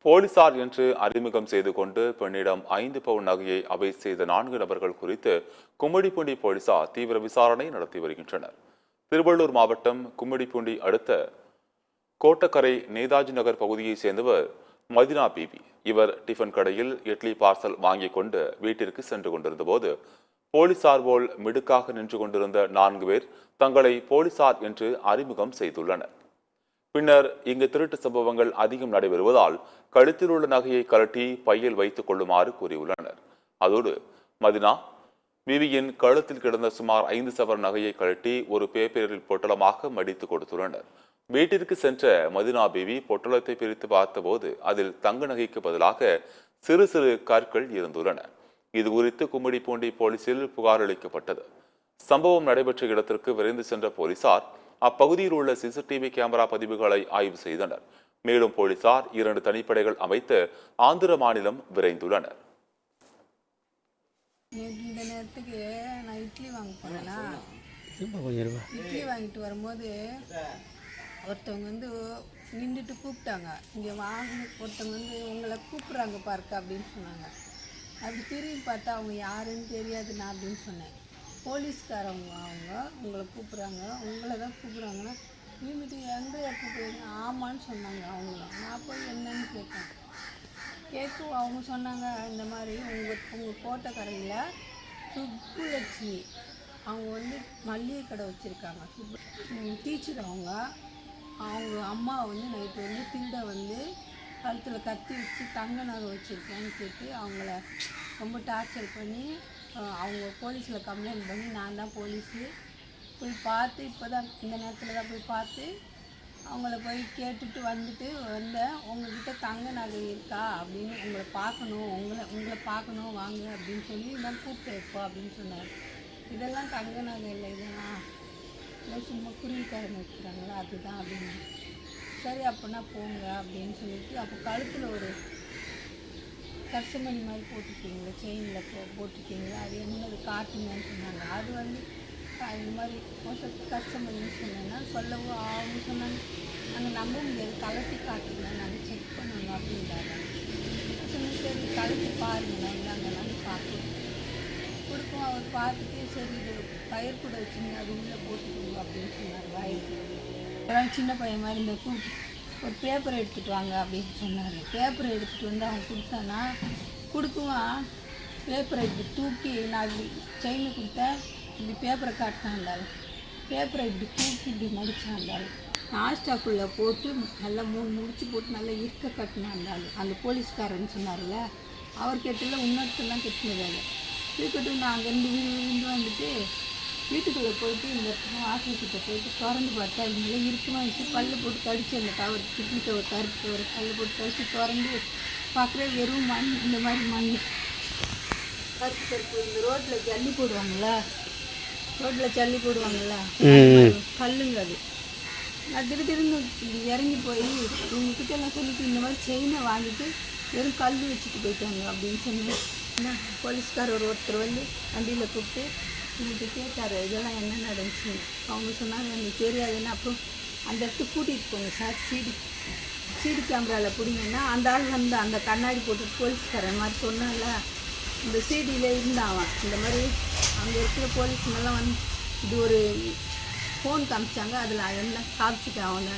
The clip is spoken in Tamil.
போலீசார் என்று அறிமுகம் செய்து கொண்டு பெண்ணிடம் 5 பவுன் நகையை அபை செய்த 4 நபர்கள் குறித்து கும்மிடிப்பூண்டி போலீசார் தீவிர விசாரணை நடத்தி வருகின்றனர். திருவள்ளூர் மாவட்டம் கும்மிடிப்பூண்டி அடுத்த கோட்டக்கரை நேதாஜி நகர் பகுதியைச் சேர்ந்தவர் மதினா பிபி. இவர் டிஃபன் கடையில் இட்லி பார்சல் வாங்கிக் கொண்டு வீட்டிற்கு சென்று கொண்டிருந்த போது போலீசார் போல் மிடுக்காக நின்று கொண்டிருந்த 4 பேர் தங்களை போலீசார் என்று அறிமுகம் செய்துள்ளனர். பின்னர் இங்கு திருட்டு சம்பவங்கள் அதிகம் நடைபெறுவதால் கழுத்தில் உள்ள நகையை கழட்டி பையில் வைத்துக் கொள்ளுமாறு கூறியுள்ளனர். அதோடு மதினா பிபியின் கழுத்தில் கிடந்த சுமார் 5 சவரன் நகையை கழட்டி ஒரு பேப்பரில் பொட்டலமாக மடித்து கொடுத்துள்ளனர். வீட்டிற்கு சென்ற மதினா பிபி பொட்டலத்தை பிரித்து பார்த்தபோது அதில் தங்க நகைக்கு பதிலாக சிறு சிறு கற்கள் இருந்துள்ளன. இது குறித்து கும்மிடிப்பூண்டி போலீசில் புகார் அளிக்கப்பட்டது. சம்பவம் நடைபெற்ற இடத்திற்கு விரைந்து சென்ற போலீசார் அப்பகுதியில் உள்ள சிசிடிவி கேமரா பதிவுகளை ஆய்வு செய்தனர். மேலும் போலீசார் 2 தனிப்படைகள் அமைத்து ஆந்திர மாநிலம் விரைந்துள்ளனர். இந்த நேரத்துக்கு நான் இட்லி வாங்க போனேன்னா இட்லி வாங்கிட்டு வரும்போது ஒருத்தவங்க நின்றுட்டு கூப்பிட்டாங்க. இங்கே வாங்க ஒருத்தவங்க உங்களை கூப்பிட்றாங்க பார்க்க அப்படின்னு சொன்னாங்க. அப்படி திரும்பி பார்த்தா அவங்க யாருன்னு தெரியாதுண்ணா அப்படின்னு சொன்னேன். போலீஸ்காரவங்க அவங்க உங்களை கூப்பிட்றாங்க, உங்களை தான் கூப்பிட்றாங்கன்னா திரும்பிட்டு எங்கே கூப்பிடுறீங்க ஆமான்னு சொன்னாங்க. அவங்களும் நான் போய் என்னன்னு கேட்கும் அவங்க சொன்னாங்க, இந்த மாதிரி உங்கள் கோட்டக்கரையில் சுப்புலட்சுமி அவங்க மல்லிகை கடை வச்சுருக்காங்க. டீச்சர் அவங்க அம்மா நைட்டு திருட கழுத்தில் கத்தி வச்சு தங்க நகை வச்சுருக்கேன்னு கேட்டு அவங்கள ரொம்ப டார்ச்சர் பண்ணி அவங்க போலீஸில் கம்ப்ளைண்ட் பண்ணி நான் தான் போலீஸு போய் பார்த்து இப்போ தான் இந்த நேரத்தில் தான் போய் பார்த்து அவங்கள போய் கேட்டுட்டு வந்தேன். உங்கள்கிட்ட தங்க நகை இருக்கா அப்படின்னு உங்களை பார்க்கணும், உங்களை பார்க்கணும் வாங்க அப்படின்னு சொல்லி நான் கூப்பிட்டு வைப்போம் அப்படின்னு சொன்னார். இதெல்லாம் தங்க நகை இல்லை, இதெல்லாம் சும்மா குருவிக்காரங்க வைக்கிறாங்களா அதுதான் அப்படின்னு. சரி அப்படின்னா போங்க அப்படின்னு சொல்லிட்டு அப்போ கழுத்தில் ஒரு கர்சமணி மாதிரி போட்டிருக்கீங்களா, செயினில் போட்டிருக்கீங்களா, அது என்னது காட்டுங்கன்னு சொன்னாங்க. அது இந்த மாதிரி கர்சமணின்னு சொன்னேன்னா சொல்லவும் அவங்க சொன்னாங்க, நாங்கள் நம்ப முடியாது, கலட்டி காட்டுங்க, நாங்கள் செக் பண்ணணும் அப்படின்றாங்க. சொன்னேன் சரி கலட்டி பாருங்கண்ணா இந்தாங்கண்ணான்னு பார்க்கணும் கொடுப்போம். அவர் பார்த்துட்டு சரி இது பயிர் கூட வச்சுங்க அது உள்ளே போட்டுக்கோங்க அப்படின்னு சொன்னார். வாய்க்கு சின்ன பையன் மாதிரி இந்த ஒரு பேப்பரை எடுத்துகிட்டு வாங்க அப்படின்னு சொன்னார். பேப்பரை எடுத்துகிட்டு அவங்க கொடுத்தானா கொடுக்குவான். பேப்பரை இப்படி தூக்கி நான் இப்படி செயினில் கொடுத்தேன், இப்படி பேப்பரை காட்டினாண்டாள். பேப்பரை இப்படி தூக்கி இப்படி மடிச்சாண்டாள். நாஸ்டாக்குள்ளே போட்டு நல்லா 3 முடிச்சு போட்டு நல்லா இருக்க கட்டினாண்டாள். அந்த போலீஸ்காரன்னு சொன்னார்ல அவர் கேட்டதில் இன்னொருத்தெல்லாம் கட்டினதால் இருக்கட்டும். நான் அங்கேருந்து விழுந்து வீட்டுக்குள்ளே போயிட்டு இந்த வாசல்கிட்ட போயிட்டு திறந்து பார்த்தா இது நல்லா இருக்குமா வச்சு பல்லு போட்டு கடிச்சு அந்த கவர் கிட்னி கவர் கருப்பு கவர் பல்லு போட்டு கடிச்சு திறந்து பார்க்குற வெறும் மண், இந்த மாதிரி மண் கருப்பு கருப்பு இந்த ரோட்டில் ஜல்லி போடுவாங்களா, கல்லுங்க அது. நான் திடீர்னு இறங்கி போய் இவங்ககிட்ட எல்லாம் சொல்லிட்டு இந்த மாதிரி செயினை வாங்கிட்டு வெறும் கல் வச்சுட்டு போயிட்டாங்க அப்படின்னு சொன்னேன். என்ன போலீஸ்காரர் ஒருத்தர் வண்டியில் கூப்பிட்டு இவங்க கேட்டார் இதெல்லாம் என்ன நடந்துச்சு. அவங்க சொன்னாங்க எனக்கு தெரியாதுன்னு. அப்புறம் அந்த இடத்துக்கு கூட்டிகிட்டு போங்க சார், சிடி கேமராவில் பிடிங்கன்னா அந்த ஆள் அந்த கண்ணாடி போட்டு போலீஸ்காரன் மாதிரி சொன்னால இந்த சிடியில் இருந்தான். இந்த மாதிரி அங்கே இருக்கிற போலீஸுங்கெல்லாம் இது ஒரு ஃபோன் காமிச்சாங்க, அதில் என்ன காமிச்சிட்டான் அவன்